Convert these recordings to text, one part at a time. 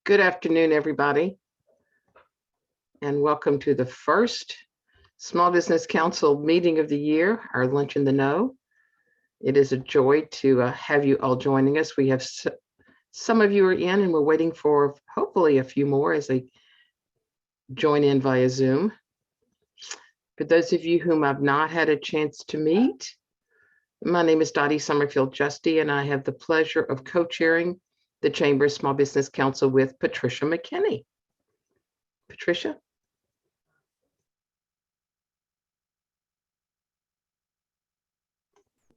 Good afternoon, everybody, and welcome to the first Small Business Council meeting of the year, our Lunch in the Know. It is a joy to have you all joining us. We have some of you are in, and we're waiting for hopefully a few more as they join in via Zoom. For those of you whom I've not had a chance to meet, my name is Dottie Summerfield Justy, and I have the pleasure of co-chairing the Chamber Small Business Council with Patricia McKinney. Patricia?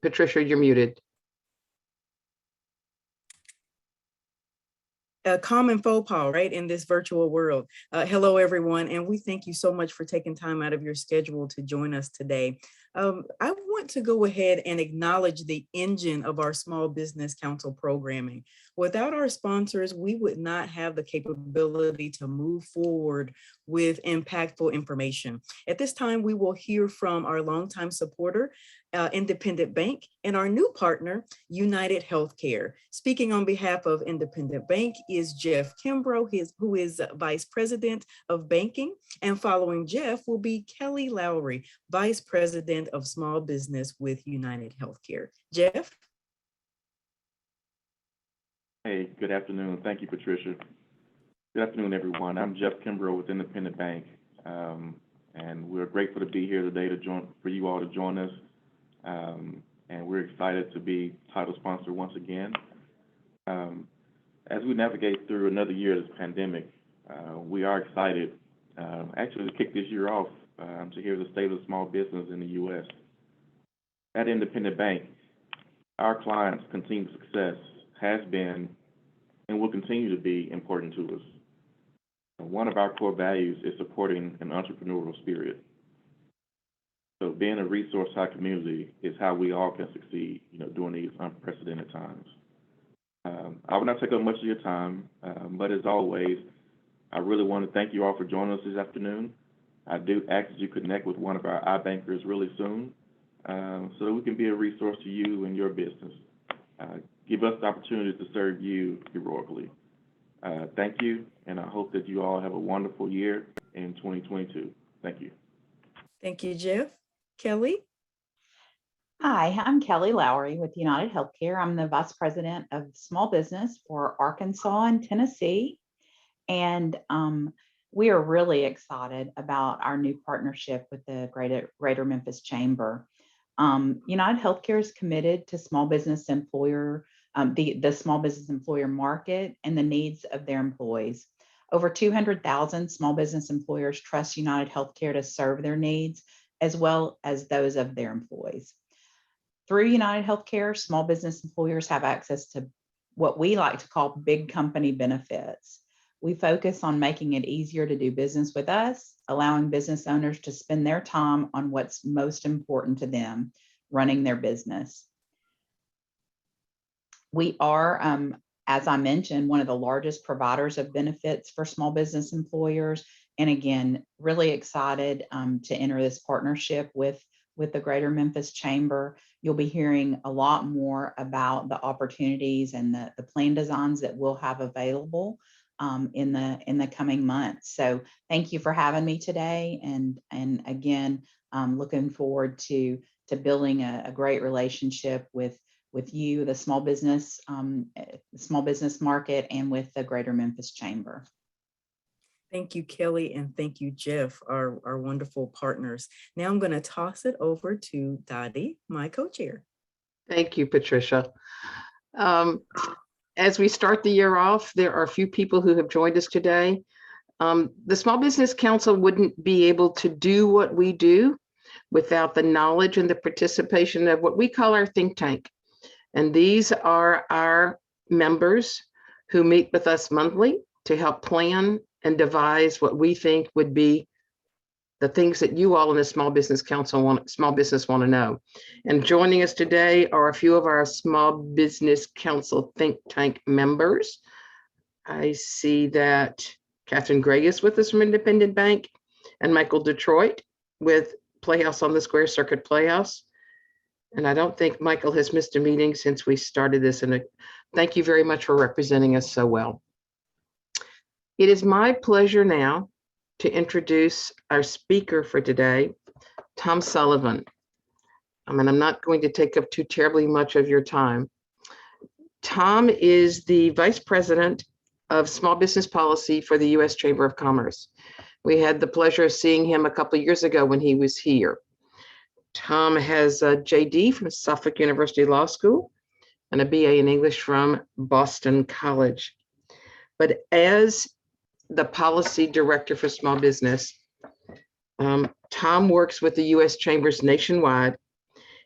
Patricia, you're muted. A common faux pas, right, in this virtual world. Hello, everyone, and we thank you so much for taking time out of your schedule to join us today. I want to go ahead and acknowledge the engine of our Small Business Council programming. Without our sponsors, we would not have the capability to move forward with impactful information. At this time, we will hear from our longtime supporter, Independent Bank, and our new partner, United Healthcare. Speaking on behalf of Independent Bank is Jeff Kimbrough, who is Vice President of Banking, and following Jeff will be Kelly Lowery, Vice President of Small Business with United Healthcare. Jeff? Hey, good afternoon. Thank you, Patricia. Good afternoon, everyone. I'm Jeff Kimbrough with Independent Bank, and we're grateful to be here today for you all to join us. And we're excited to be title sponsor once again. As we navigate through another year of this pandemic, we are excited actually to kick this year off to hear the state of small business in the U.S. At Independent Bank, our clients' continued success has been and will continue to be important to us. One of our core values is supporting an entrepreneurial spirit. So being a resource to our community is how we all can succeed, during these unprecedented times. I will not take up much of your time, but as always, I really want to thank you all for joining us this afternoon. I do ask that you connect with one of our iBankers really soon so that we can be a resource to you and your business. Give us the opportunity to serve you heroically. Thank you, and I hope that you all have a wonderful year in 2022. Thank you. Thank you, Jeff. Kelly? Hi, I'm Kelly Lowery with United Healthcare. I'm the Vice President of Small Business for Arkansas and Tennessee. And we are really excited about our new partnership with the Greater Memphis Chamber. United Healthcare is committed to small business employer, the small business employer market and the needs of their employees. Over 200,000 small business employers trust United Healthcare to serve their needs, as well as those of their employees. through United Healthcare, small business employers have access to what we like to call big company benefits. We focus on making it easier to do business with us, allowing business owners to spend their time on what's most important to them, running their business. We are, as I mentioned, one of the largest providers of benefits for small business employers. And again, really excited to enter this partnership with the Greater Memphis Chamber. You'll be hearing a lot more about the opportunities and the plan designs that we'll have available in the coming months. So thank you for having me today. And again, looking forward to building a great relationship with you, the small business market, and with the Greater Memphis Chamber. Thank you, Kelly, and thank you, Jeff, our wonderful partners. Now I'm going to toss it over to Dottie, my co-chair. Thank you, Patricia. As we start the year off, there are a few people who have joined us today. The Small Business Council wouldn't be able to do what we do without the knowledge and the participation of what we call our think tank. And these are our members who meet with us monthly to help plan and devise what we think would be the things that you all in the Small Business Council want to know. And joining us today are a few of our Small Business Council think tank members. I see that Catherine Gray is with us from Independent Bank, and Michael Detroit with Playhouse on the Square, Circuit Playhouse. And I don't think Michael has missed a meeting since we started this. And thank you very much for representing us so well. It is my pleasure now to introduce our speaker for today, Tom Sullivan. And I'm not going to take up too terribly much of your time. Tom is the Vice President of Small Business Policy for the U.S. Chamber of Commerce. We had the pleasure of seeing him a couple of years ago when he was here. Tom has a JD from Suffolk University Law School and a BA in English from Boston College. But as the policy director for small business, Tom works with the U.S. Chambers nationwide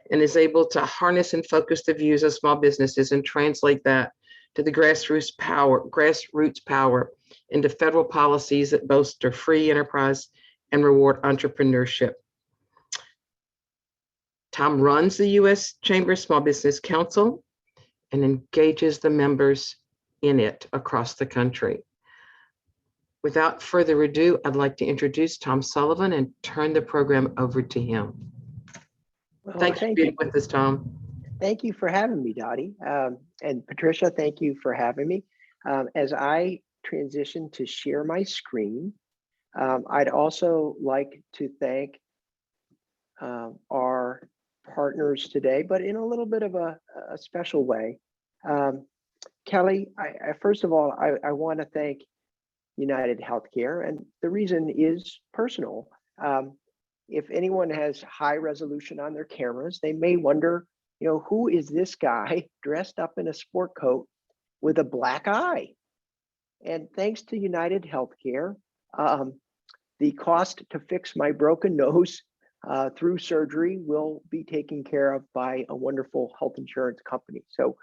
and is able to harness and focus the views of small businesses and translate that to the grassroots power into federal policies that bolster free enterprise and reward entrepreneurship. Tom runs the U.S. Chamber Small Business Council and engages the members in it across the country. Without further ado, I'd like to introduce Tom Sullivan and turn the program over to him. Well, Thanks for being with us, Tom. Thank you for having me, Dottie. And Patricia, thank you for having me. As I transition to share my screen, I'd also like to thank our partners today, but in a little bit of a special way. Kelly, first of all, I want to thank United Healthcare, and the reason is personal. If anyone has high resolution on their cameras, they may wonder, who is this guy dressed up in a sport coat with a black eye? And thanks to United Healthcare, the cost to fix my broken nose through surgery will be taken care of by a wonderful health insurance company. So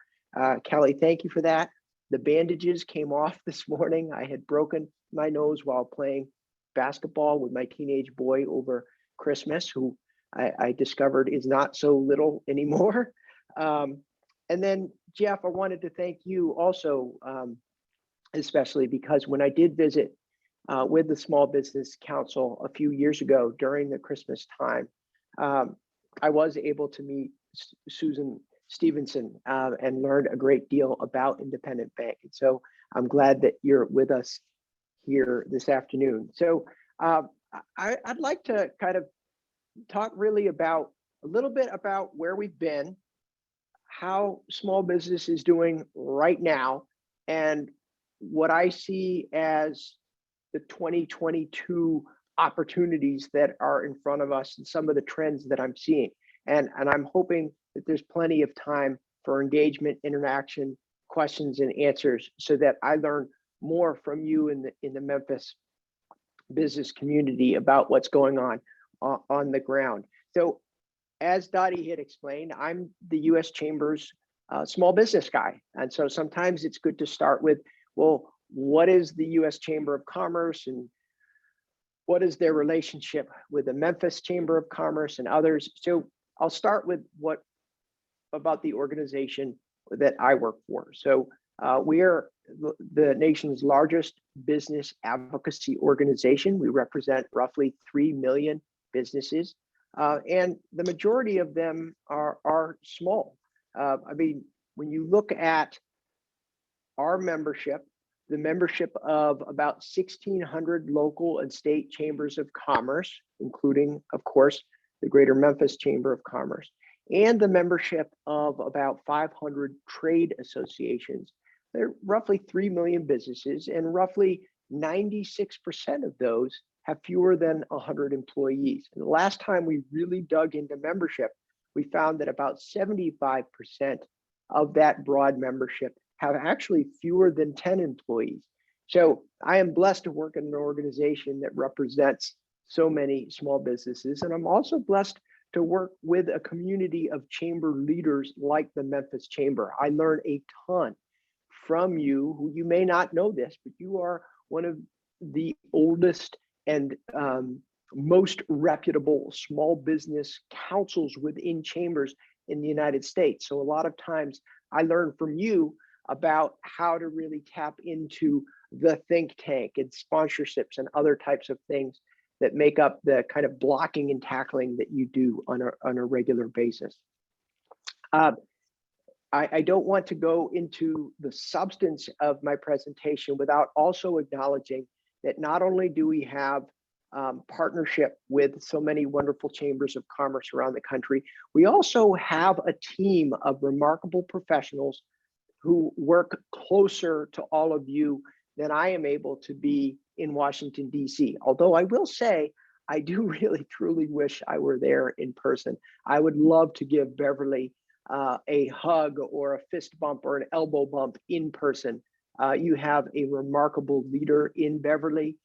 Kelly, thank you for that. The bandages came off this morning. I had broken my nose while playing basketball with my teenage boy over Christmas, who I discovered is not so little anymore. And then Jeff, I wanted to thank you also, especially because when I did visit with the Small Business Council a few years ago during the Christmas time, I was able to meet Susan Stevenson and learned a great deal about Independent Bank. And so I'm glad that you're with us here this afternoon. So I'd like to kind of talk really about a little bit about where we've been, how small business is doing right now, and what I see as the 2022 opportunities that are in front of us and some of the trends that I'm seeing. And I'm hoping that there's plenty of time for engagement, interaction, questions, and answers so that I learn more from you in the Memphis business community about what's going on the ground. So as Dottie had explained, I'm the U.S. Chamber's small business guy. And so sometimes it's good to start with, well, what is the U.S. Chamber of Commerce and what is their relationship with the Memphis Chamber of Commerce and others? So I'll start with what about the organization that I work for. So we are the nation's largest business advocacy organization. We represent roughly 3 million businesses, and the majority of them are small. I mean, when you look at our membership, the membership of about 1,600 local and state chambers of commerce, including, of course, the Greater Memphis Chamber of Commerce, and the membership of about 500 trade associations. There are roughly 3 million businesses, and roughly 96% of those have fewer than 100 employees. And the last time we really dug into membership, we found that about 75% of that broad membership have actually fewer than 10 employees. So I am blessed to work in an organization that represents so many small businesses. And I'm also blessed to work with a community of chamber leaders like the Memphis Chamber. I learn a ton from you, who you may not know this, but you are one of the oldest and most reputable small business councils within chambers in the United States. So a lot of times I learn from you about how to really tap into the think tank and sponsorships and other types of things that make up the kind of blocking and tackling that you do on a regular basis. I don't want to go into the substance of my presentation without also acknowledging that not only do we have partnership with so many wonderful chambers of commerce around the country, we also have a team of remarkable professionals who work closer to all of you than I am able to be in Washington, D.C. Although I will say, I do really, truly wish I were there in person. I would love to give Beverly a hug or a fist bump or an elbow bump in person. You have a remarkable leader in Beverly.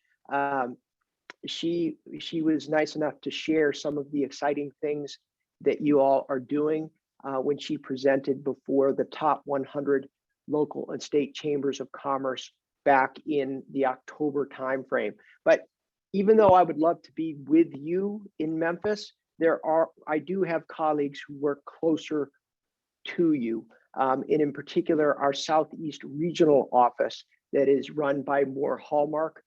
She was nice enough to share some of the exciting things that you all are doing when she presented before the top 100 local and state chambers of commerce back in the October timeframe. But even though I would love to be with you in Memphis, I do have colleagues who work closer to you, and in particular, our Southeast Regional Office that is run by Moore Hallmark.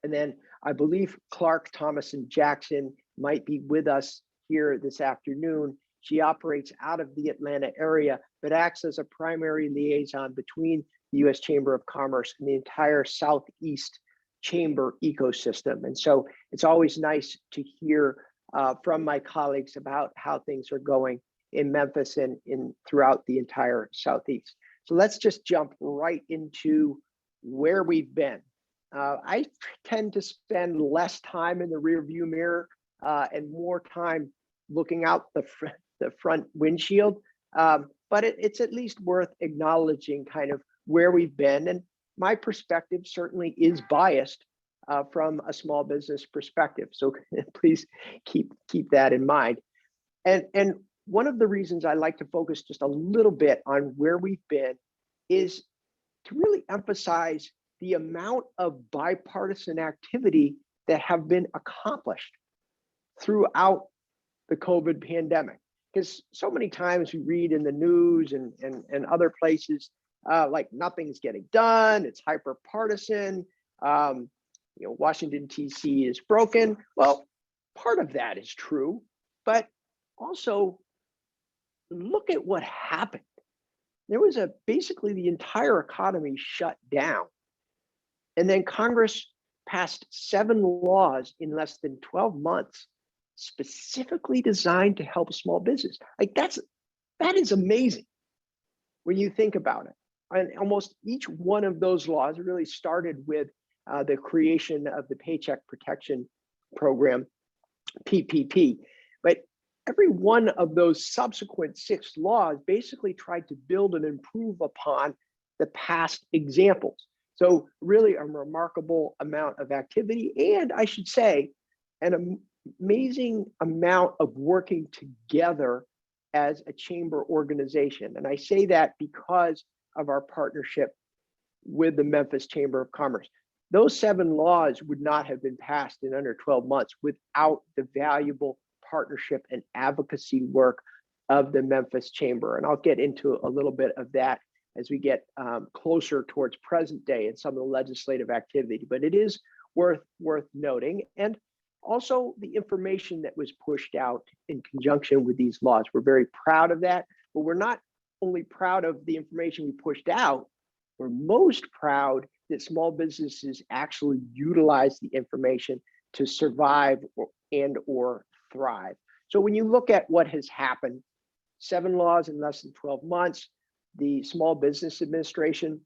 And then I believe Clark, Thomas, and Jackson might be with us here this afternoon. She operates out of the Atlanta area, but acts as a primary liaison between the U.S. Chamber of Commerce and the entire Southeast Chamber ecosystem. And so it's always nice to hear from my colleagues about how things are going in Memphis and throughout the entire Southeast. So let's just jump right into where we've been. I tend to spend less time in the rearview mirror and more time looking out the front windshield, but it's at least worth acknowledging kind of where we've been. And my perspective certainly is biased from a small business perspective. So please keep that in mind. And one of the reasons I like to focus just a little bit on where we've been is to really emphasize the amount of bipartisan activity that have been accomplished throughout the COVID pandemic. Because so many times we read in the news and other places, like nothing's getting done, it's hyper partisan, Washington, D.C. is broken. Well, part of that is true, but also look at what happened. There was basically the entire economy shut down. And then Congress passed 7 laws in less than 12 months, specifically designed to help small business. Like that is amazing when you think about it. And almost each one of those laws really started with the creation of the Paycheck Protection Program, PPP. But every one of those subsequent 6 laws basically tried to build and improve upon the past examples. So really a remarkable amount of activity, and I should say, and amazing amount of working together as a chamber organization. And I say that because of our partnership with the Memphis Chamber of Commerce. Those 7 laws would not have been passed in under 12 months without the valuable partnership and advocacy work of the Memphis Chamber. And I'll get into a little bit of that as we get closer towards present day and some of the legislative activity, but it is worth noting. And also the information that was pushed out in conjunction with these laws. We're very proud of that, but we're not only proud of the information we pushed out, we're most proud that small businesses actually utilize the information to survive or thrive. So when you look at what has happened, 7 laws in less than 12 months, the Small Business Administration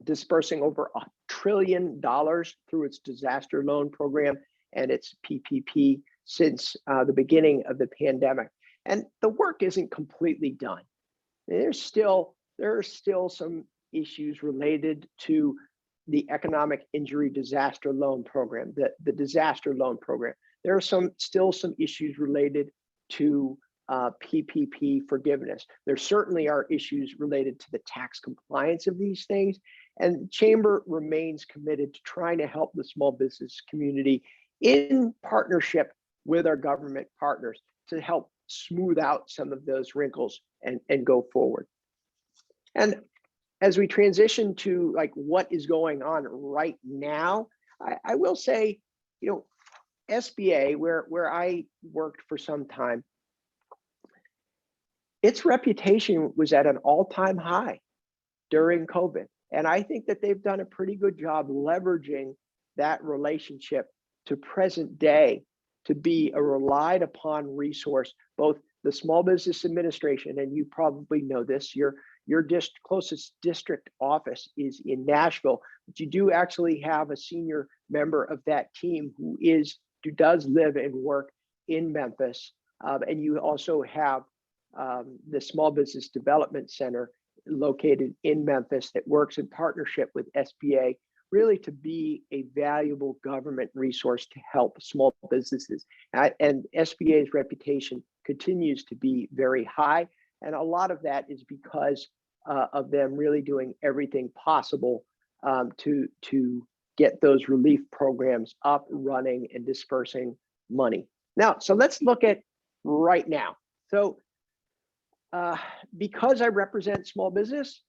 dispersing over $1 trillion through its disaster loan program and its PPP since the beginning of the pandemic. And the work isn't completely done. There are still some issues related to the Economic Injury Disaster Loan Program, the disaster loan program. There are still some issues related to PPP forgiveness. There certainly are issues related to the tax compliance of these things. And the Chamber remains committed to trying to help the small business community in partnership with our government partners to help smooth out some of those wrinkles and go forward. And as we transition to like what is going on right now, I will say, SBA, where I worked for some time, its reputation was at an all-time high during COVID. And I think that they've done a pretty good job leveraging that relationship to present day to be a relied upon resource. Both the Small Business Administration, and you probably know this, your closest district office is in Nashville, but you do actually have a senior member of that team who does live and work in Memphis. And you also have the Small Business Development Center located in Memphis that works in partnership with SBA, really to be a valuable government resource to help small businesses. And SBA's reputation continues to be very high. And a lot of that is because of them really doing everything possible to get those relief programs up, running, and dispersing money. Now, so let's look at right now. So because I represent small business,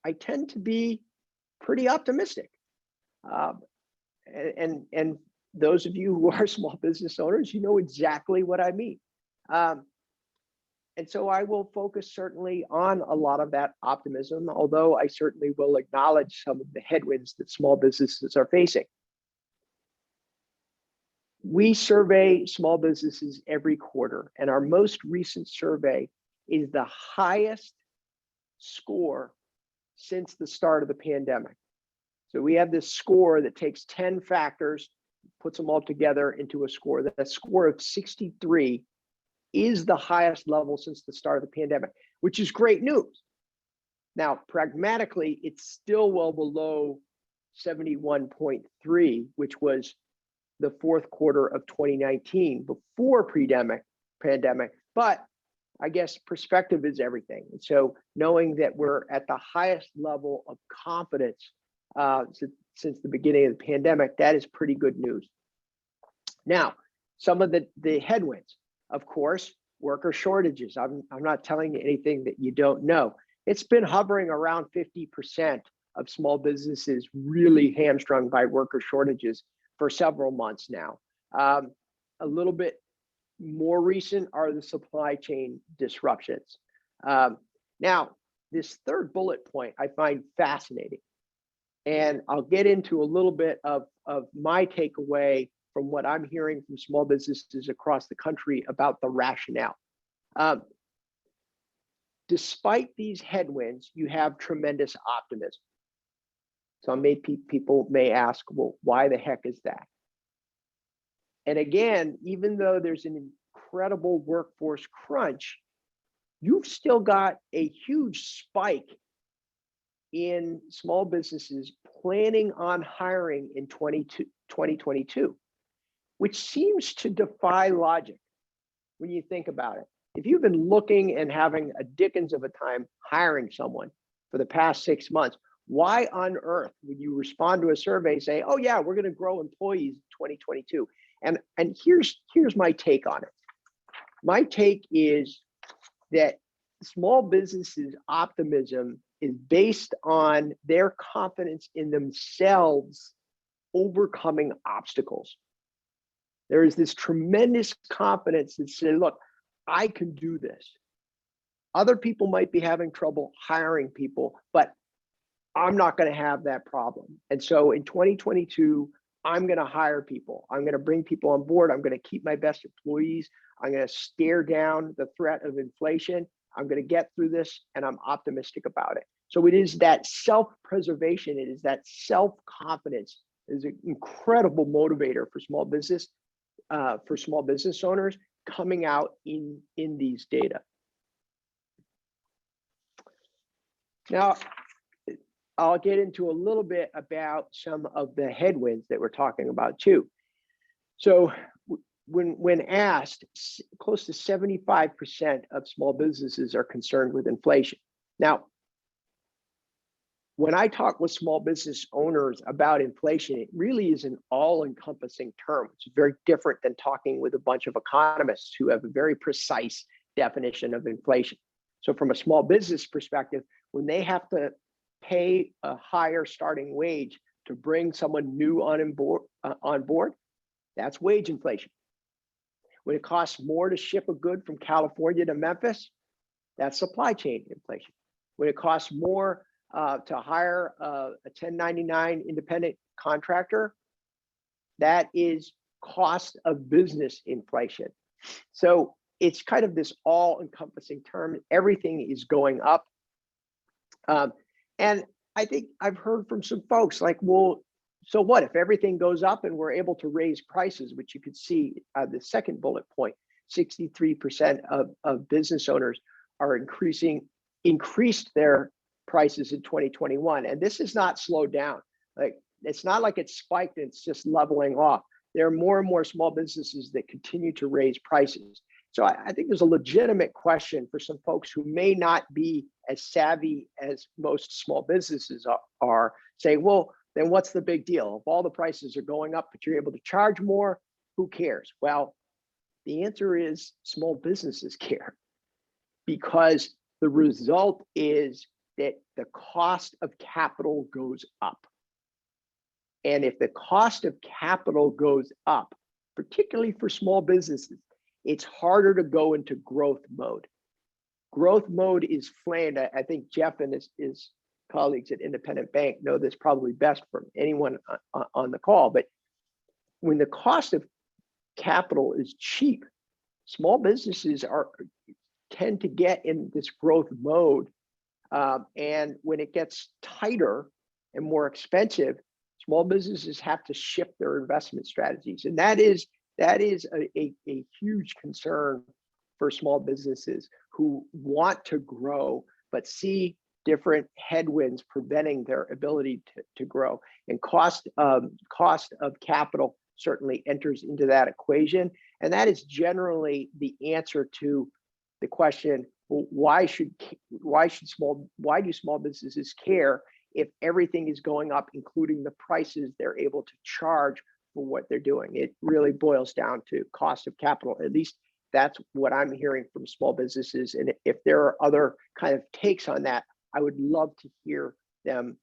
I tend to be pretty optimistic. And those of you who are small business owners, you know exactly what I mean. And so I will focus certainly on a lot of that optimism, although I certainly will acknowledge some of the headwinds that small businesses are facing. We survey small businesses every quarter, and our most recent survey is the highest score since the start of the pandemic. So we have this score that takes 10 factors, puts them all together into a score. That score of 63 is the highest level since the start of the pandemic, which is great news. Now, pragmatically, it's still well below 71.3, which was the fourth quarter of 2019 before pandemic. But I guess perspective is everything. And so knowing that we're at the highest level of confidence since the beginning of the pandemic, that is pretty good news. Now, some of the headwinds, of course, worker shortages. I'm not telling you anything that you don't know. It's been hovering around 50% of small businesses really hamstrung by worker shortages for several months now. A little bit more recent are the supply chain disruptions. Now, this third bullet point I find fascinating. And I'll get into a little bit of my takeaway from what I'm hearing from small businesses across the country about the rationale. Despite these headwinds, you have tremendous optimism. So people may ask, well, why the heck is that? And again, even though there's an incredible workforce crunch, you've still got a huge spike in small businesses planning on hiring in 2022. which seems to defy logic when you think about it. If you've been looking and having a dickens of a time hiring someone for the past 6 months, why on earth would you respond to a survey say, oh yeah, we're going to grow employees in 2022? And here's my take on it. My take is that small businesses' optimism is based on their confidence in themselves overcoming obstacles. There is this tremendous confidence that says, look, I can do this. Other people might be having trouble hiring people, but I'm not going to have that problem. And so in 2022, I'm going to hire people. I'm going to bring people on board. I'm going to keep my best employees. I'm going to stare down the threat of inflation. I'm going to get through this, and I'm optimistic about it. So it is that self-preservation. It is that self-confidence is an incredible motivator for small business owners coming out in these data. Now, I'll get into a little bit about some of the headwinds that we're talking about too. So when asked, close to 75% of small businesses are concerned with inflation. Now, when I talk with small business owners about inflation, it really is an all-encompassing term. It's very different than talking with a bunch of economists who have a very precise definition of inflation. So from a small business perspective, when they have to pay a higher starting wage to bring someone new on board, that's wage inflation. When it costs more to ship a good from California to Memphis, that's supply chain inflation. When it costs more to hire a 1099 independent contractor, that is cost of business inflation. So it's kind of this all-encompassing term. Everything is going up. And I think I've heard from some folks like, well, so what if everything goes up and we're able to raise prices, which you could see the second bullet point, 63% of business owners are increased their prices in 2021. And this has not slowed down. Like, it's not like it's spiked and it's just leveling off. There are more and more small businesses that continue to raise prices. So I think there's a legitimate question for some folks who may not be as savvy as most small businesses are saying, well, then what's the big deal? If all the prices are going up, but you're able to charge more, who cares? Well, the answer is small businesses care, because the result is that the cost of capital goes up. And if the cost of capital goes up, particularly for small businesses, it's harder to go into growth mode. Growth mode is flamed. I think Jeff and his colleagues at Independent Bank know this probably best from anyone on the call. But when the cost of capital is cheap, small businesses tend to get in this growth mode. And when it gets tighter and more expensive, small businesses have to shift their investment strategies. And that is a huge concern for small businesses who want to grow, but see different headwinds preventing their ability to grow. And cost of capital certainly enters into that equation. And that is generally the answer to the question, well, why do small businesses care if everything is going up, including the prices they're able to charge for what they're doing? It really boils down to cost of capital. At least that's what I'm hearing from small businesses. And if there are other kind of takes on that, I would love to hear them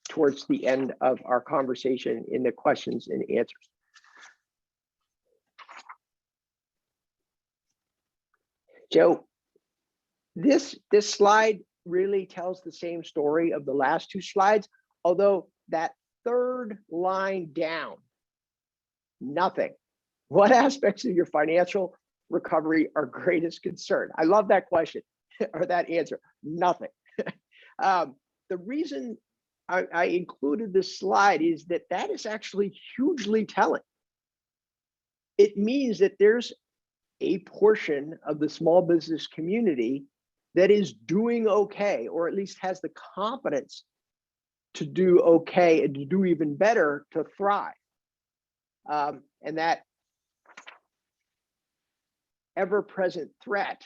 towards the end of our conversation in the questions and answers. Joe, this slide really tells the same story of the last two slides, although that third line down, nothing. What aspects of your financial recovery are greatest concern? I love that question or that answer, nothing. The reason I included this slide is that is actually hugely telling. It means that there's a portion of the small business community that is doing okay, or at least has the confidence to do okay and to do even better, to thrive. And that ever-present threat,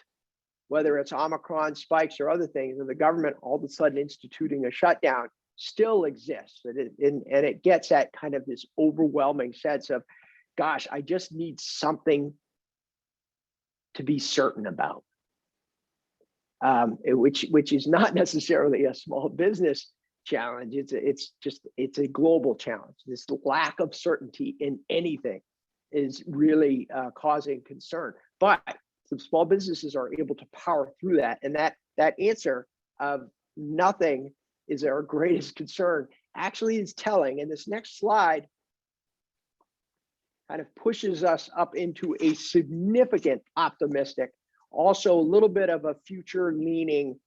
whether it's Omicron spikes or other things, and the government all of a sudden instituting a shutdown, still exists. And it gets at kind of this overwhelming sense of, gosh, I just need something to be certain about, which is not necessarily a small business challenge. It's a global challenge. This lack of certainty in anything is really causing concern. But some small businesses are able to power through that, and that answer of nothing is our greatest concern actually is telling. And this next slide kind of pushes us up into a significant optimistic, also a little bit of a future leaning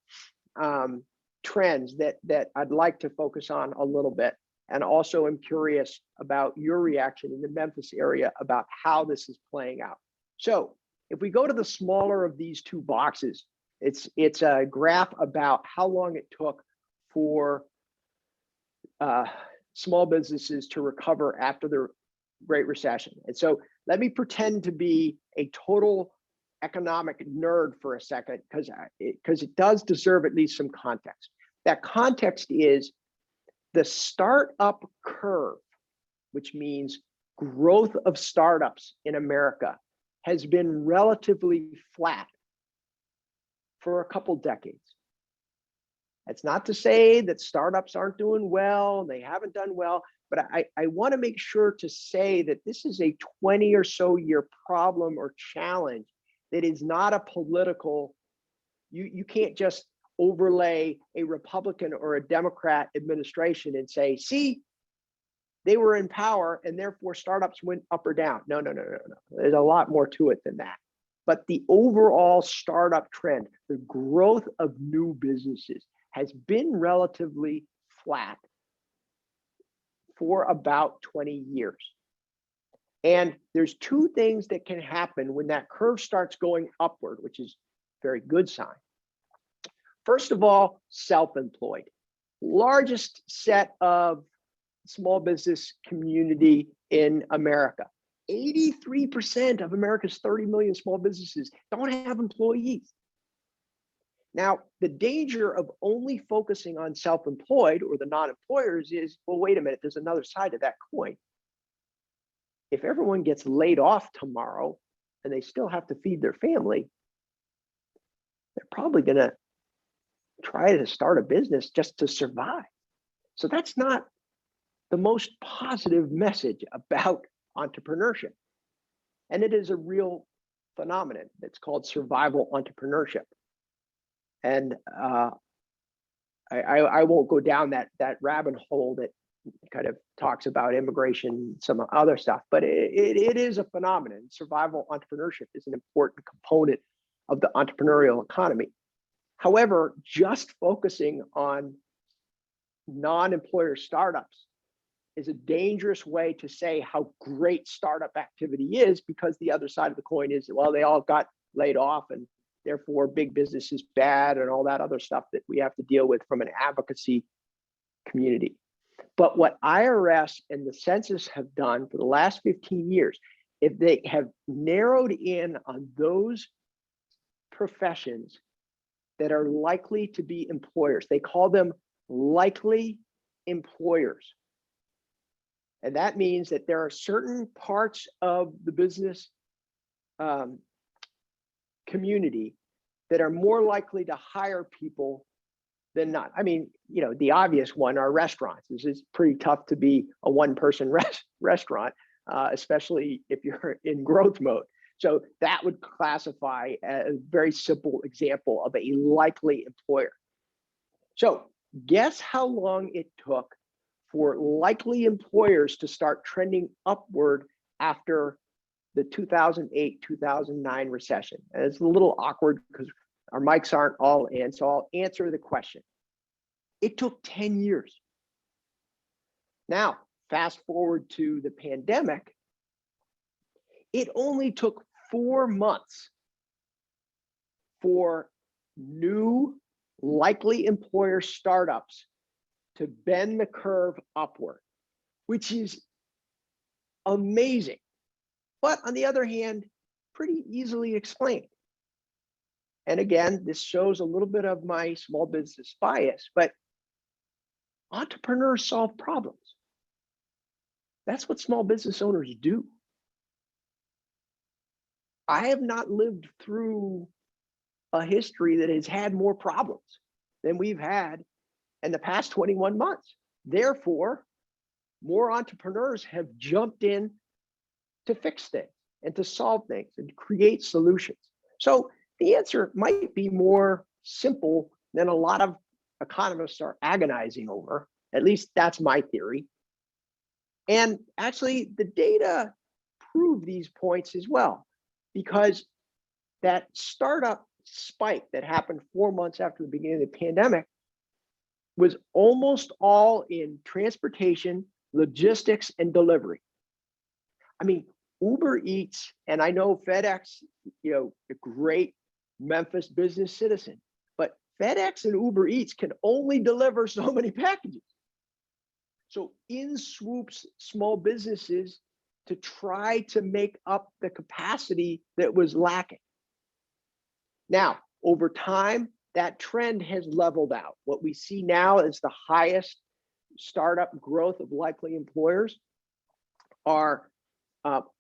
trends that I'd like to focus on a little bit. And also I'm curious about your reaction in the Memphis area about how this is playing out. So if we go to the smaller of these two boxes, it's a graph about how long it took for small businesses to recover after the Great Recession. And so let me pretend to be a total economic nerd for a second, because it does deserve at least some context. That context is the startup curve, which means growth of startups in America, has been relatively flat for a couple decades. That's not to say that startups aren't doing well, they haven't done well, but I want to make sure to say that this is a 20 or so year problem or challenge that is not a political, you can't just overlay a Republican or a Democrat administration and say, see, they were in power and therefore startups went up or down. No. There's a lot more to it than that. But the overall startup trend, the growth of new businesses, has been relatively flat for about 20 years. And there's two things that can happen when that curve starts going upward, which is a very good sign. First of all, self-employed. Largest set of small business community in America. 83% of America's 30 million small businesses don't have employees. Now, the danger of only focusing on self-employed or the non-employers is, well, wait a minute, there's another side of that coin. If everyone gets laid off tomorrow and they still have to feed their family, they're probably going to try to start a business just to survive. So that's not the most positive message about entrepreneurship. And it is a real phenomenon. It's called survival entrepreneurship. And I won't go down that rabbit hole that kind of talks about immigration, some other stuff, but it is a phenomenon. Survival entrepreneurship is an important component of the entrepreneurial economy. However, just focusing on non-employer startups is a dangerous way to say how great startup activity is, because the other side of the coin is, well, they all got laid off and therefore big business is bad and all that other stuff that we have to deal with from an advocacy community. But what IRS and the Census have done for the last 15 years, if they have narrowed in on those professions that are likely to be employers, they call them likely employers. And that means that there are certain parts of the business community that are more likely to hire people than not. I mean, you know, the obvious one are restaurants. It's pretty tough to be a one-person restaurant, especially if you're in growth mode. So that would classify as a very simple example of a likely employer. So guess how long it took for likely employers to start trending upward after the 2008-2009 recession. And it's a little awkward because our mics aren't all in, so I'll answer the question. It took 10 years. Now, fast forward to the pandemic, it only took 4 months for new likely employer startups to bend the curve upward, which is amazing. But on the other hand, pretty easily explained. And again, this shows a little bit of my small business bias, but entrepreneurs solve problems. That's what small business owners do. I have not lived through a history that has had more problems than we've had in the past 21 months. Therefore, more entrepreneurs have jumped in to fix things and to solve things and to create solutions. So the answer might be more simple than a lot of economists are agonizing over. At least that's my theory. And actually, the data prove these points as well, because that startup spike that happened 4 months after the beginning of the pandemic was almost all in transportation, logistics, and delivery. I mean, Uber Eats, and I know FedEx, a great Memphis business citizen, but FedEx and Uber Eats can only deliver so many packages. So in swoops small businesses to try to make up the capacity that was lacking. Now, over time, that trend has leveled out. What we see now is the highest startup growth of likely employers are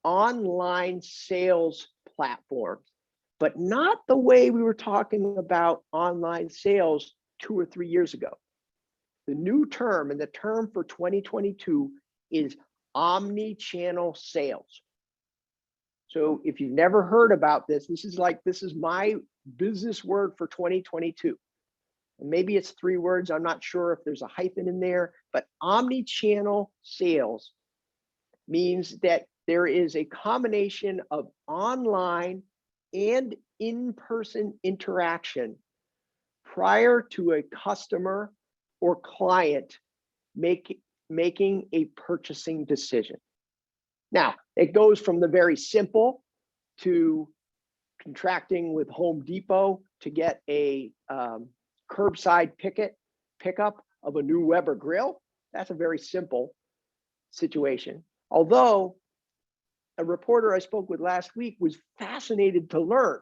online sales platforms, but not the way we were talking about online sales 2 or 3 years ago. The new term, and the term for 2022, is omni-channel sales. So if you've never heard about this, this is my business word for 2022. And maybe it's 3 words. I'm not sure if there's a hyphen in there, but omni-channel sales means that there is a combination of online and in-person interaction prior to a customer or client making a purchasing decision. Now, it goes from the very simple to contracting with Home Depot to get a curbside pickup of a new Weber grill. That's a very simple situation. Although a reporter I spoke with last week was fascinated to learn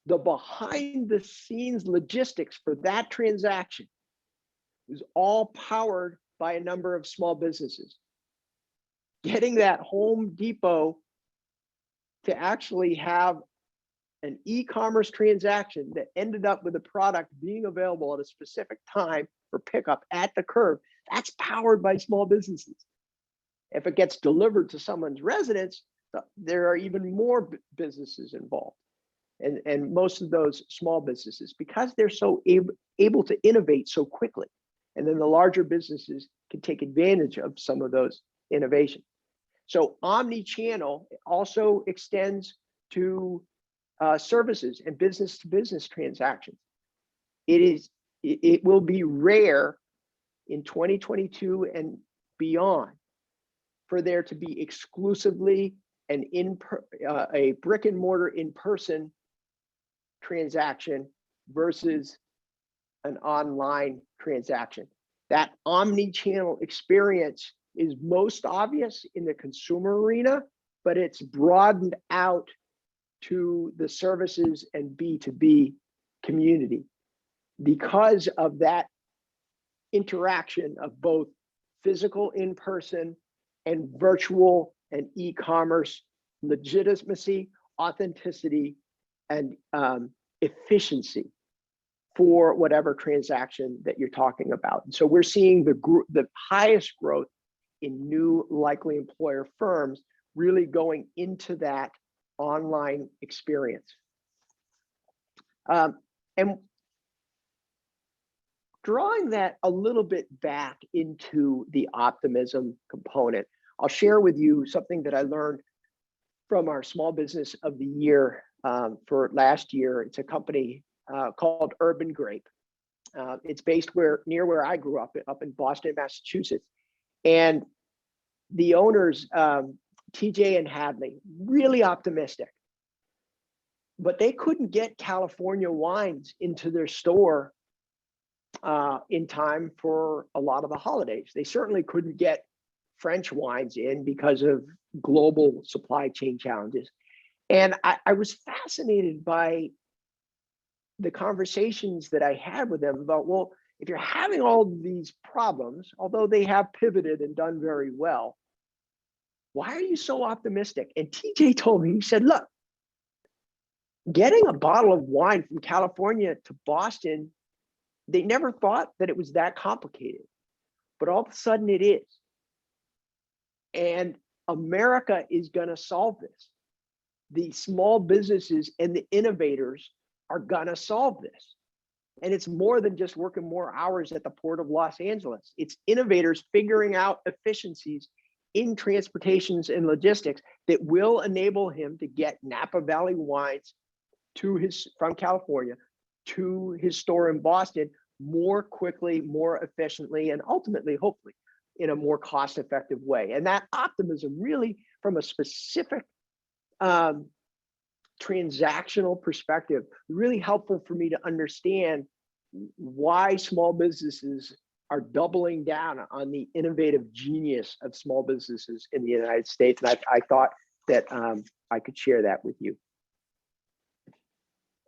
the behind the scenes logistics for that transaction was all powered by a number of small businesses. Getting that Home Depot to actually have an e-commerce transaction that ended up with a product being available at a specific time for pickup at the curb, that's powered by small businesses. If it gets delivered to someone's residence, there are even more businesses involved. And most of those small businesses, because they're so able to innovate so quickly, and then the larger businesses can take advantage of some of those innovations. So omni-channel also extends to services and business-to-business transactions. It will be rare in 2022 and beyond for there to be exclusively a brick and mortar in-person transaction versus an online transaction. That omni-channel experience is most obvious in the consumer arena, but it's broadened out to the services and B2B community because of that interaction of both physical in-person and virtual and e-commerce legitimacy, authenticity, and efficiency for whatever transaction that you're talking about. And so we're seeing the highest growth in new likely employer firms really going into that online experience. And drawing that a little bit back into the optimism component, I'll share with you something that I learned from our small business of the year for last year. It's a company called Urban Grape. It's based near where I grew up in Boston, Massachusetts. And the owners, TJ and Hadley, really optimistic. But they couldn't get California wines into their store in time for a lot of the holidays. They certainly couldn't get French wines in because of global supply chain challenges. And I was fascinated by the conversations that I had with them about, well, if you're having all these problems, although they have pivoted and done very well, why are you so optimistic? And TJ told me, he said, look, getting a bottle of wine from California to Boston, they never thought that it was that complicated, but all of a sudden it is. And America is going to solve this. The small businesses and the innovators are going to solve this. And it's more than just working more hours at the Port of Los Angeles. It's innovators figuring out efficiencies in transportations and logistics that will enable him to get Napa Valley wines from California to his store in Boston more quickly, more efficiently, and ultimately, hopefully, in a more cost-effective way. And that optimism really, from a specific transactional perspective, really helpful for me to understand why small businesses are doubling down on the innovative genius of small businesses in the United States. And I thought that I could share that with you.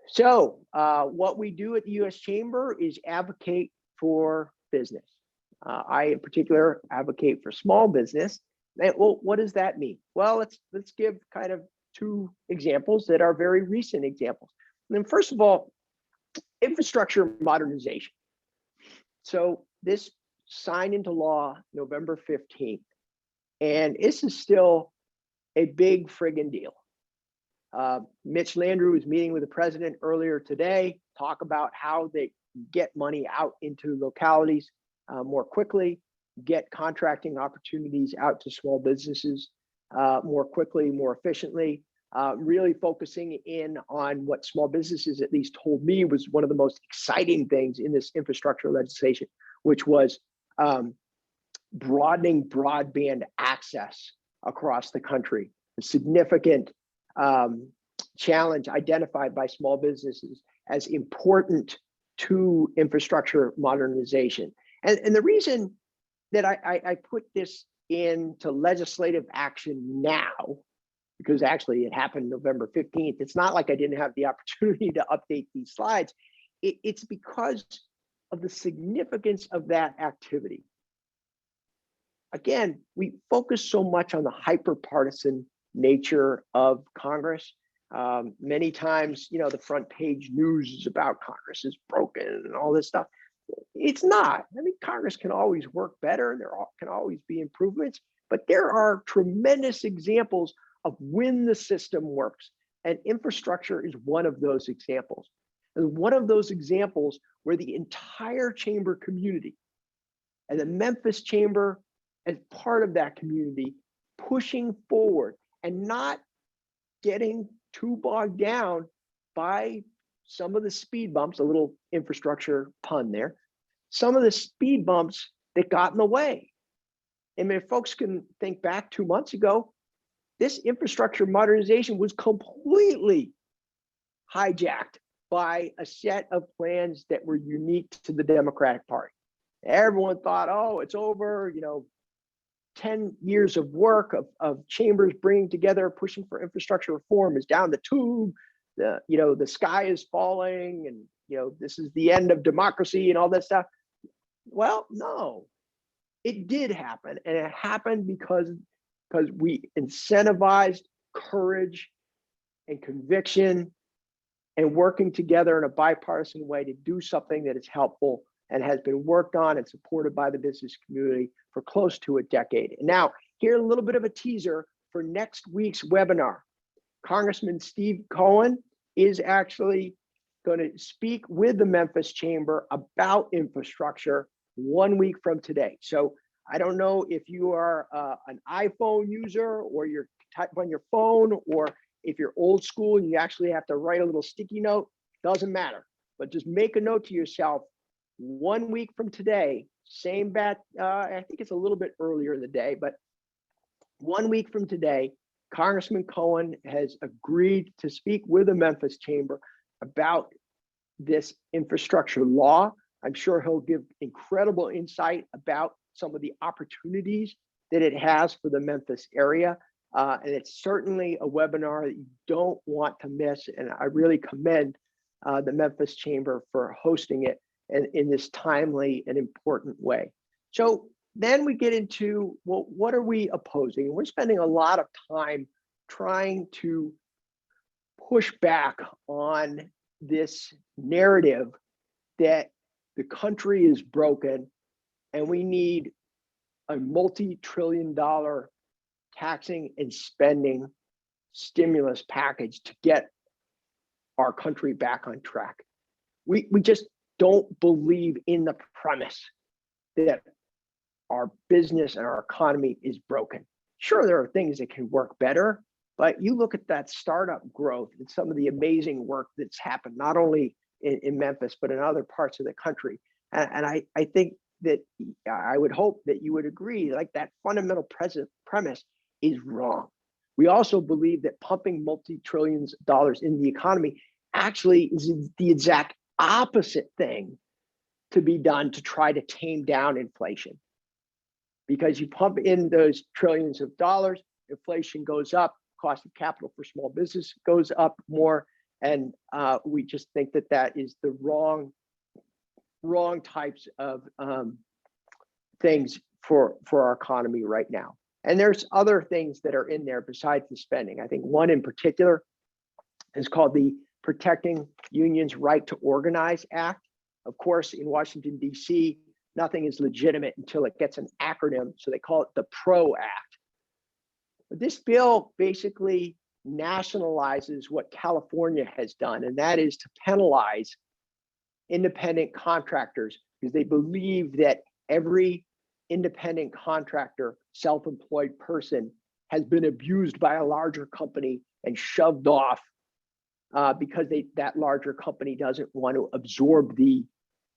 So what we do at the U.S. Chamber is advocate for business. I, in particular, advocate for small business. And, well, what does that mean? Well, let's give kind of two examples that are very recent examples. And then first of all, infrastructure modernization. So this signed into law November 15th, and this is still a big friggin' deal. Mitch Landrieu was meeting with the president earlier today, talk about how they get money out into localities more quickly, get contracting opportunities out to small businesses more quickly, more efficiently, really focusing in on what small businesses at least told me was one of the most exciting things in this infrastructure legislation, which was broadening broadband access across the country. A significant challenge identified by small businesses as important to infrastructure modernization. And the reason that I put this into legislative action now, because actually it happened November 15th. It's not like I didn't have the opportunity to update these slides. It's because of the significance of that activity. Again, we focus so much on the hyper-partisan nature of Congress. Many times, the front page news is about Congress is broken and all this stuff. It's not. I mean, Congress can always work better. There can always be improvements, but there are tremendous examples of when the system works. And infrastructure is one of those examples. And one of those examples where the entire chamber community and the Memphis chamber as part of that community pushing forward and not getting too bogged down by some of the speed bumps, a little infrastructure pun there, some of the speed bumps that got in the way. And if folks can think back 2 months ago, this infrastructure modernization was completely hijacked by a set of plans that were unique to the Democratic Party. Everyone thought, oh, it's over, 10 years of work of chambers bringing together, pushing for infrastructure reform is down the tube. The sky is falling, and this is the end of democracy and all that stuff. Well, no, it did happen, and it happened because we incentivized courage and conviction and working together in a bipartisan way to do something that is helpful and has been worked on and supported by the business community for close to a decade. And now, here's a little bit of a teaser for next week's webinar. Congressman Steve Cohen is actually going to speak with the Memphis Chamber about infrastructure 1 week from today. So I don't know if you are an iPhone user or you're type on your phone, or if you're old school and you actually have to write a little sticky note, doesn't matter. But just make a note to yourself, 1 week from today, same bat, I think it's a little bit earlier in the day, but 1 week from today, Congressman Cohen has agreed to speak with the Memphis Chamber about this infrastructure law. I'm sure he'll give incredible insight about some of the opportunities that it has for the Memphis area. And it's certainly a webinar that you don't want to miss. And I really commend the Memphis Chamber for hosting it in this timely and important way. So then we get into, well, what are we opposing? And we're spending a lot of time trying to push back on this narrative that the country is broken and we need a multi-trillion-dollar taxing and spending stimulus package to get our country back on track. We just don't believe in the premise that our business and our economy is broken. Sure, there are things that can work better, but you look at that startup growth and some of the amazing work that's happened, not only in Memphis, but in other parts of the country. And I think that I would hope that you would agree, like that fundamental premise is wrong. We also believe that pumping multi-trillions of dollars in the economy actually is the exact opposite thing to be done to try to tame down inflation. Because you pump in those trillions of dollars, inflation goes up, cost of capital for small business goes up more, and we just think that that is the wrong types of things for our economy right now. And there's other things that are in there besides the spending. I think one in particular is called the Protecting Unions' Right to Organize Act. Of course, in Washington, D.C., nothing is legitimate until it gets an acronym, so they call it the PRO Act. But this bill basically nationalizes what California has done, and that is to penalize independent contractors because they believe that every independent contractor, self-employed person has been abused by a larger company and shoved off because that larger company doesn't want to absorb the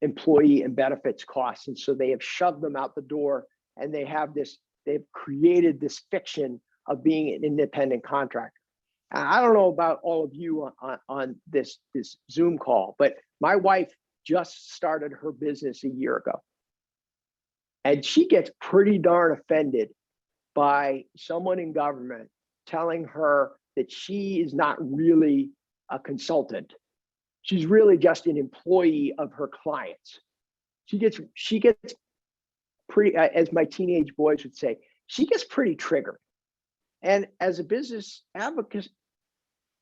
employee and benefits costs. And so they have shoved them out the door, and they've created this fiction of being an independent contractor. I don't know about all of you on this Zoom call, but my wife just started her business a year ago. And she gets pretty darn offended by someone in government telling her that she is not really a consultant. She's really just an employee of her clients. She gets pretty, as my teenage boys would say, she gets pretty triggered. And as a business advocate,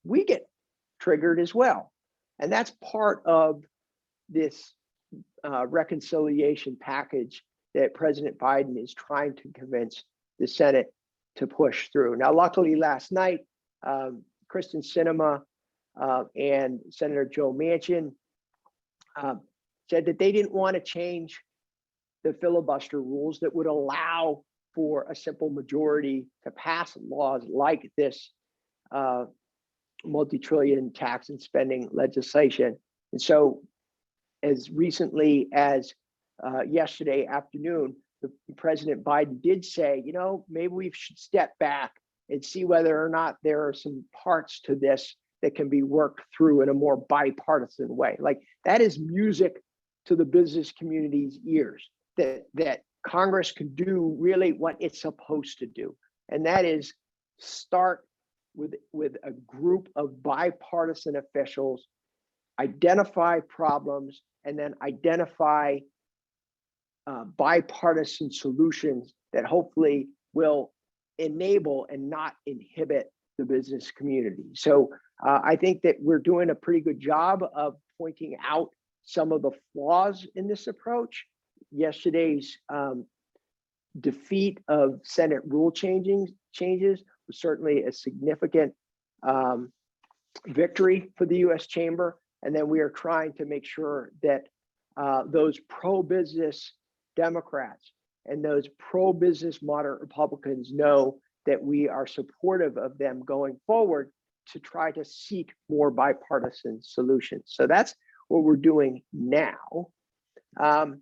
we get triggered as well. And that's part of this reconciliation package that President Biden is trying to convince the Senate to push through. Now, luckily last night, Kristen Sinema and Senator Joe Manchin said that they didn't want to change the filibuster rules that would allow for a simple majority to pass laws like this multi-trillion tax and spending legislation. And so as recently as yesterday afternoon, President Biden did say, maybe we should step back and see whether or not there are some parts to this that can be worked through in a more bipartisan way. Like, that is music to the business community's ears, that Congress can do really what it's supposed to do. And that is start with a group of bipartisan officials, identify problems, and then identify bipartisan solutions that hopefully will enable and not inhibit the business community. So I think that we're doing a pretty good job of pointing out some of the flaws in this approach. Yesterday's defeat of Senate rule changes was certainly a significant victory for the U.S. Chamber. And then we are trying to make sure that those pro-business Democrats and those pro-business moderate Republicans know that we are supportive of them going forward to try to seek more bipartisan solutions. So that's what we're doing now. And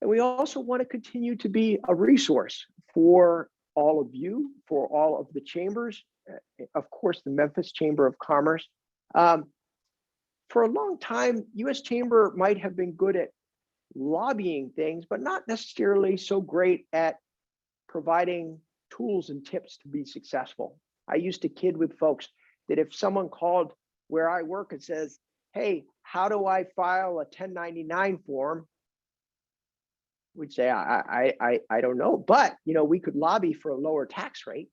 we also want to continue to be a resource for all of you, for all of the chambers, of course, the Memphis Chamber of Commerce. For a long time, U.S. Chamber might have been good at lobbying things, but not necessarily so great at providing tools and tips to be successful. I used to kid with folks that if someone called where I work and says, hey, how do I file a 1099 form? We'd say, I don't know, but we could lobby for a lower tax rate.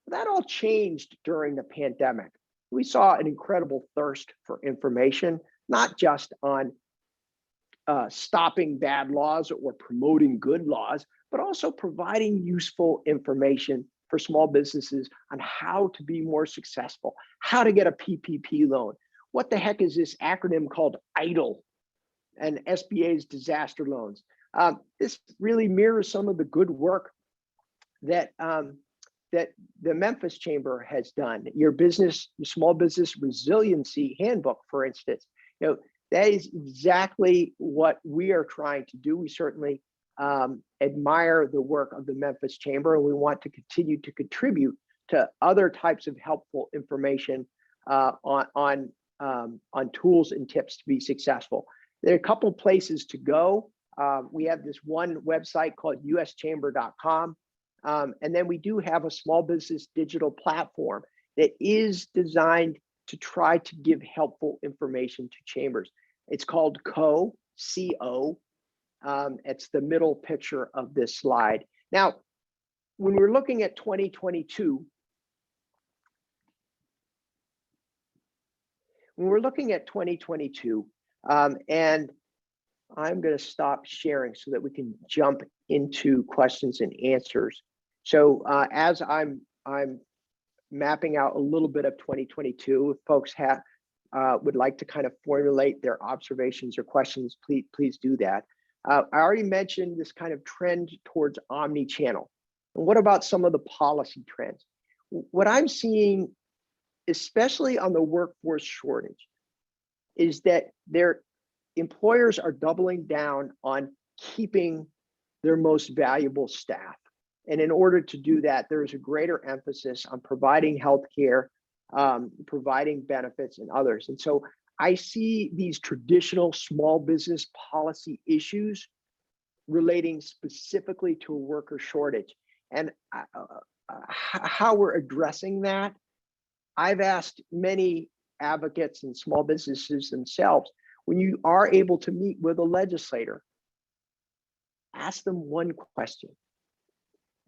That all changed during the pandemic. We saw an incredible thirst for information, not just on stopping bad laws or promoting good laws, but also providing useful information for small businesses on how to be more successful, how to get a PPP loan. What the heck is this acronym called EIDL and SBA's disaster loans? This really mirrors some of the good work that that the Memphis Chamber has done. Your small business resiliency handbook, for instance, that is exactly what we are trying to do. We certainly admire the work of the Memphis Chamber, and we want to continue to contribute to other types of helpful information on tools and tips to be successful. There are a couple places to go. We have this one website called uschamber.com. And then we do have a small business digital platform that is designed to try to give helpful information to chambers. It's called CO. It's the middle picture of this slide. Now, when we're looking at 2022, and I'm going to stop sharing so that we can jump into questions and answers. So as I'm mapping out a little bit of 2022, if folks would like to kind of formulate their observations or questions, please do that. I already mentioned this kind of trend towards omni-channel. And what about some of the policy trends? What I'm seeing, especially on the workforce shortage, is that their employers are doubling down on keeping their most valuable staff. And in order to do that, there is a greater emphasis on providing healthcare, providing benefits and others. And so I see these traditional small business policy issues relating specifically to a worker shortage. And how we're addressing that, I've asked many advocates and small businesses themselves, when you are able to meet with a legislator, ask them one question.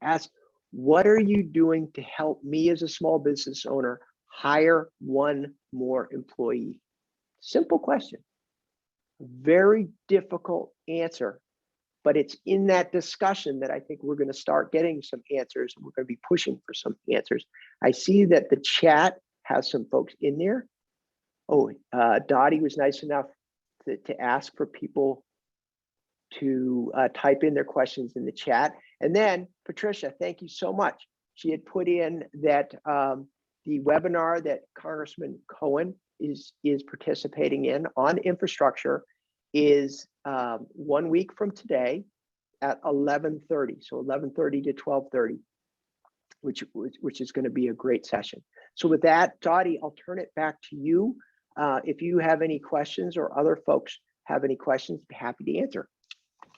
Ask, what are you doing to help me as a small business owner hire one more employee? Simple question. Very difficult answer, but it's in that discussion that I think we're going to start getting some answers, and we're going to be pushing for some answers. I see that the chat has some folks in there. Oh, Dottie was nice enough to ask for people to type in their questions in the chat. And then Patricia, thank you so much. She had put in that the webinar that Congressman Cohen is participating in on infrastructure is 1 week from today at 11:30. So 11:30 to 12:30, which is going to be a great session. So with that, Dottie, I'll turn it back to you. If you have any questions or other folks have any questions, be happy to answer.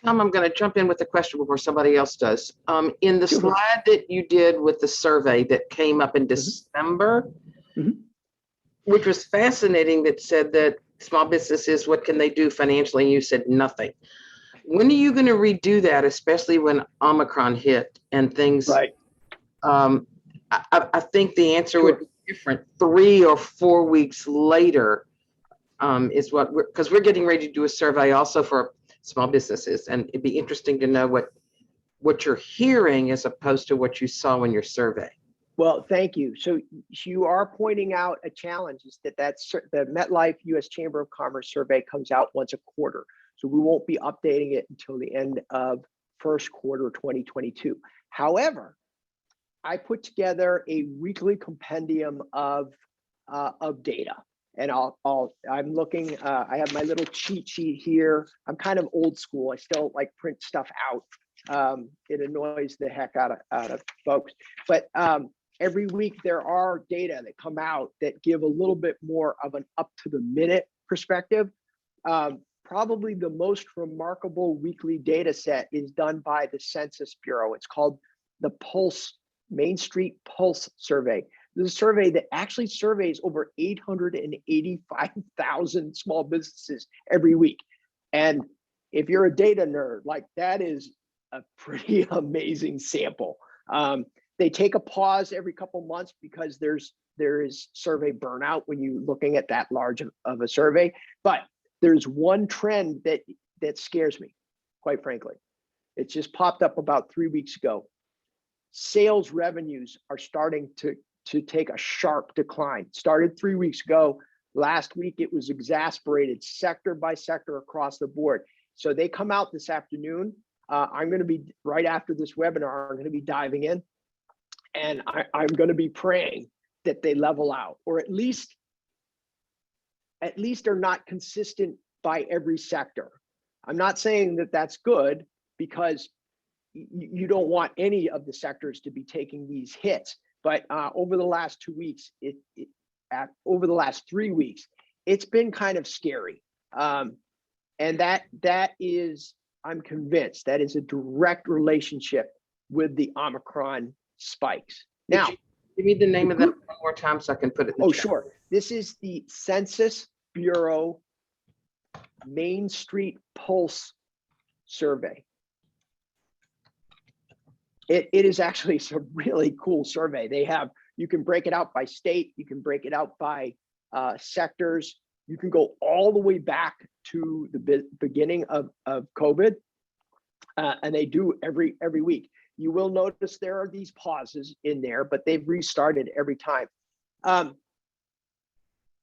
Tom, I'm going to jump in with a question before somebody else does. In the slide that you did with the survey that came up in December, which was fascinating, that said that small businesses, what can they do financially? And you said nothing. When are you going to redo that, especially when Omicron hit and things? Right. I think the answer would be different 3 or 4 weeks later is what because we're getting ready to do a survey also for small businesses, and it'd be interesting to know what you're hearing as opposed to what you saw in your survey. Well, thank you. So you are pointing out a challenge is that's the MetLife U.S. Chamber of Commerce survey comes out once a quarter. So we won't be updating it until the end of first quarter 2022. However, I put together a weekly compendium of data. And I'm looking, I have my little cheat sheet here. I'm kind of old school. I still like print stuff out. It annoys the heck out of folks. But every week there are data that come out that give a little bit more of an up to the minute perspective. Probably the most remarkable weekly data set is done by the Census Bureau. It's called the Pulse, Main Street Pulse survey. This is a survey that actually surveys over 885,000 small businesses every week. And if you're a data nerd, like that is a pretty amazing sample. They take a pause every couple months because there is survey burnout when you're looking at that large of a survey. But there's one trend that scares me, quite frankly. It just popped up about 3 weeks ago. Sales revenues are starting to take a sharp decline. Started 3 weeks ago. Last week, it was exacerbated sector by sector across the board. So they come out this afternoon. I'm going to be, right after this webinar, I'm going to be diving in. And I'm going to be praying that they level out, or at least are not consistent by every sector. I'm not saying that that's good, because you don't want any of the sectors to be taking these hits. But over the last 2 weeks, over the last 3 weeks, it's been kind of scary. And that is, I'm convinced, that is a direct relationship with the Omicron spikes. Now, give me the name of that one more time so I can put it in the chat. Sure. This is the Census Bureau Main Street Pulse survey. It is actually a really cool survey. They have, you can break it out by state, you can break it out by sectors, you can go all the way back to the beginning of COVID, and they do every week. You will notice there are these pauses in there, but they've restarted every time.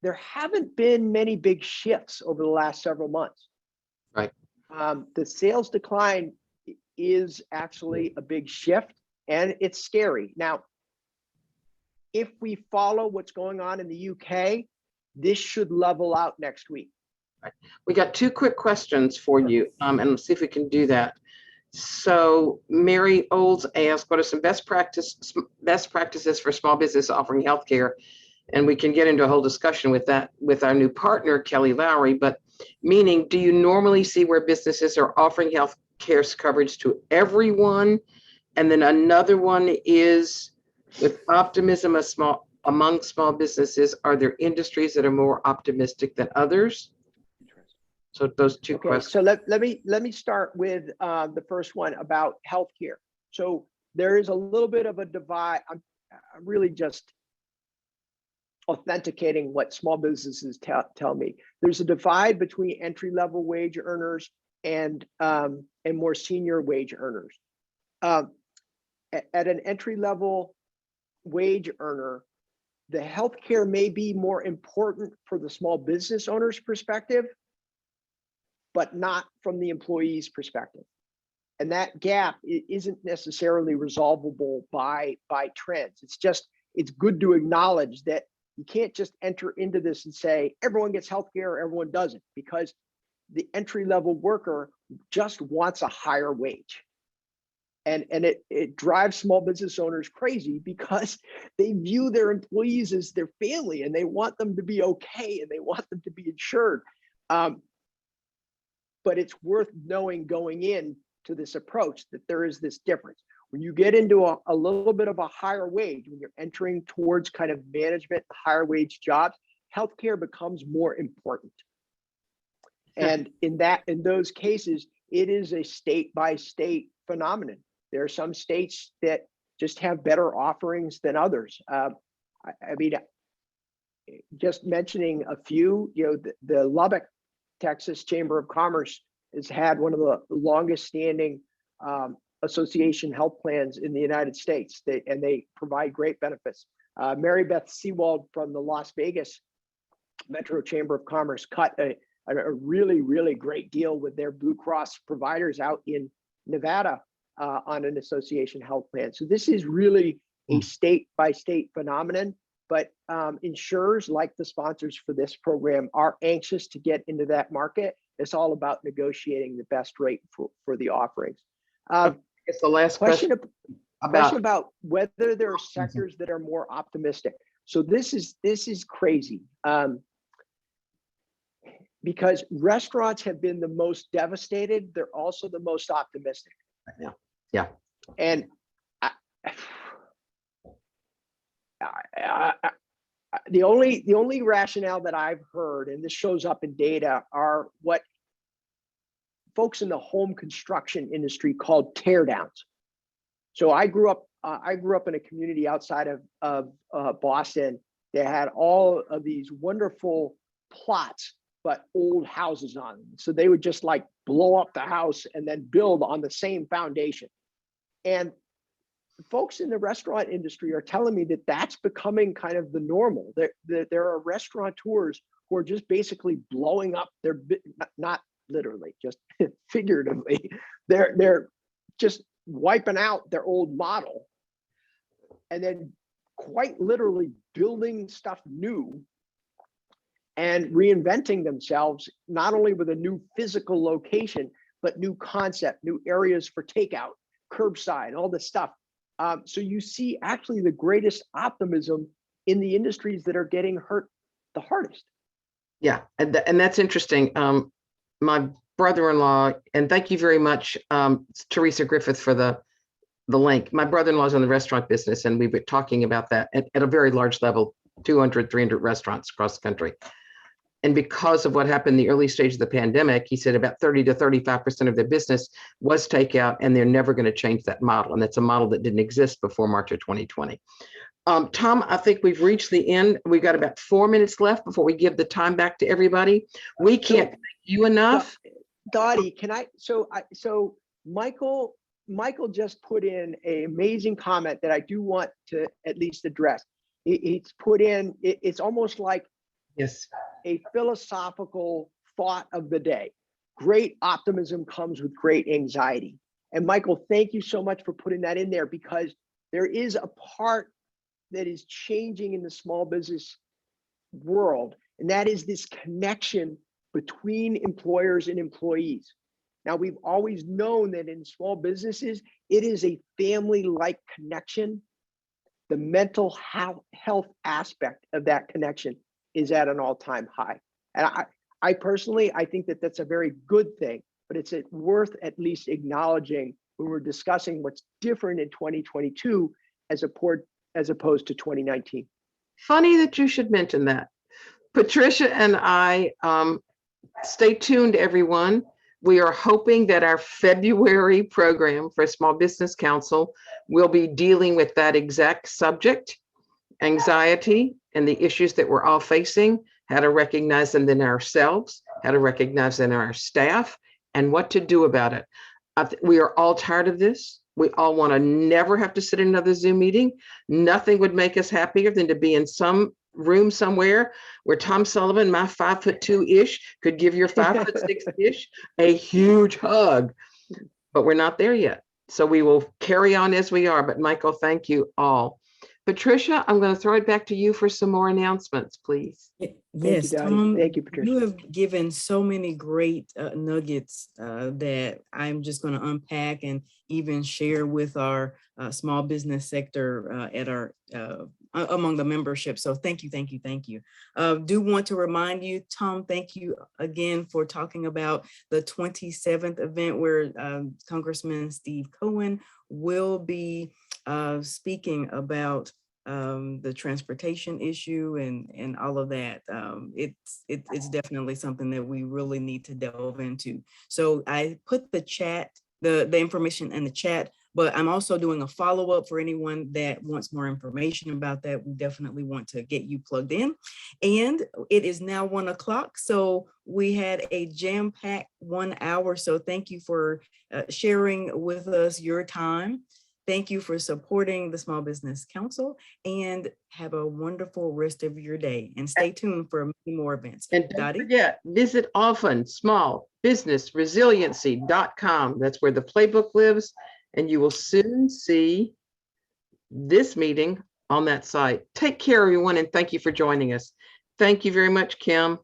There haven't been many big shifts over the last several months. Right. The sales decline is actually a big shift, and it's scary. Now, if we follow what's going on in the UK, this should level out next week. Right. We got 2 quick questions for you, and let's see if we can do that. So Mary Olds asked, what are some best practices for small business offering healthcare? And we can get into a whole discussion with that with our new partner, Kelly Lowery, but meaning, do you normally see where businesses are offering health care coverage to everyone? And then another one is, with optimism among small businesses, are there industries that are more optimistic than others? So those 2 questions. So let me start with the first one about healthcare. So there is a little bit of a divide. I'm really just authenticating what small businesses tell me. There's a divide between entry-level wage earners and more senior wage earners. At an entry-level wage earner, the healthcare may be more important for the small business owner's perspective, but not from the employee's perspective. And that gap isn't necessarily resolvable by trends. It's good to acknowledge that you can't just enter into this and say, everyone gets healthcare, everyone doesn't, because the entry-level worker just wants a higher wage. And it drives small business owners crazy, because they view their employees as their family, and they want them to be okay, and they want them to be insured. But it's worth knowing going in to this approach that there is this difference. When you get into a little bit of a higher wage, when you're entering towards kind of management, higher wage jobs, healthcare becomes more important. And in those cases, it is a state by state phenomenon. There are some states that just have better offerings than others. I mean, just mentioning a few, the Lubbock, Texas Chamber of Commerce has had one of the longest standing association health plans in the United States, and they provide great benefits. Mary Beth Seawald from the Las Vegas Metro Chamber of Commerce cut a really, really great deal with their Blue Cross providers out in Nevada on an association health plan. So this is really a state by state phenomenon, but insurers, like the sponsors for this program, are anxious to get into that market. It's all about negotiating the best rate for the offerings. It's the last question about whether there are sectors that are more optimistic. So this is crazy, because restaurants have been the most devastated. They're also the most optimistic. Yeah. And the only rationale that I've heard, and this shows up in data, are what folks in the home construction industry called teardowns. So I grew up in a community outside of Boston that had all of these wonderful plots, but old houses on them. So they would just like blow up the house and then build on the same foundation. And folks in the restaurant industry are telling me that that's becoming kind of the normal. There are restaurateurs who are just basically blowing up their, not literally, just figuratively, they're just wiping out their old model and then quite literally building stuff new and reinventing themselves, not only with a new physical location, but new concept, new areas for takeout, curbside, all this stuff. So you see actually the greatest optimism in the industries that are getting hurt the hardest. Yeah, and that's interesting. My brother-in-law, and thank you very much, Teresa Griffith, for the link. My brother-in-law is in the restaurant business, and we were talking about that at a very large level, 200, 300 restaurants across the country. And because of what happened in the early stage of the pandemic, he said about 30 to 35% of their business was takeout, and they're never going to change that model. And that's a model that didn't exist before March of 2020. Tom, I think we've reached the end. We've got about 4 minutes left before we give the time back to everybody. We can't thank you enough. Dottie, can I, so Michael just put in an amazing comment that I do want to at least address. It's put in, it's almost like Yes, a philosophical thought of the day. Great optimism comes with great anxiety. And Michael, thank you so much for putting that in there, because there is a part that is changing in the small business world, and that is this connection between employers and employees. Now, we've always known that in small businesses, it is a family-like connection. The mental health aspect of that connection is at an all-time high. And I personally, I think that that's a very good thing, but it's worth at least acknowledging when we're discussing what's different in 2022 as opposed to 2019. funny that you should mention that. Patricia and I, stay tuned, everyone. We are hoping that our February program for Small Business Council will be dealing with that exact subject, anxiety, and the issues that we're all facing, how to recognize them in ourselves, how to recognize them in our staff, and what to do about it. We are all tired of this. We all want to never have to sit in another Zoom meeting. Nothing would make us happier than to be in some room somewhere where Tom Sullivan, my 5'2" could give your 5'6" a huge hug, but we're not there yet. So we will carry on as we are. But Michael, thank you all. Patricia, I'm going to throw it back to you for some more announcements, please. Yes, Thank you, Tom, thank you, Patricia. you have given so many great nuggets that I'm just going to unpack and even share with our small business sector at our among the membership. So thank you, thank you, thank you. Do want to remind you, Tom, thank you again for talking about the 27th event where Congressman Steve Cohen will be speaking about the transportation issue and all of that. It's definitely something that we really need to delve into. So I put the information in the chat, but I'm also doing a follow-up for anyone that wants more information about that. We definitely want to get you plugged in. And it is now 1 o'clock. So we had a jam-packed 1 hour. So thank you for sharing with us your time. Thank you for supporting the Small Business Council, and have a wonderful rest of your day. And stay tuned for many more events. And don't Dottie? forget, visit often smallbusinessresiliency.com. That's where the playbook lives, and you will soon see this meeting on that site. Take care, everyone, and thank you for joining us. Thank you very much, Kim.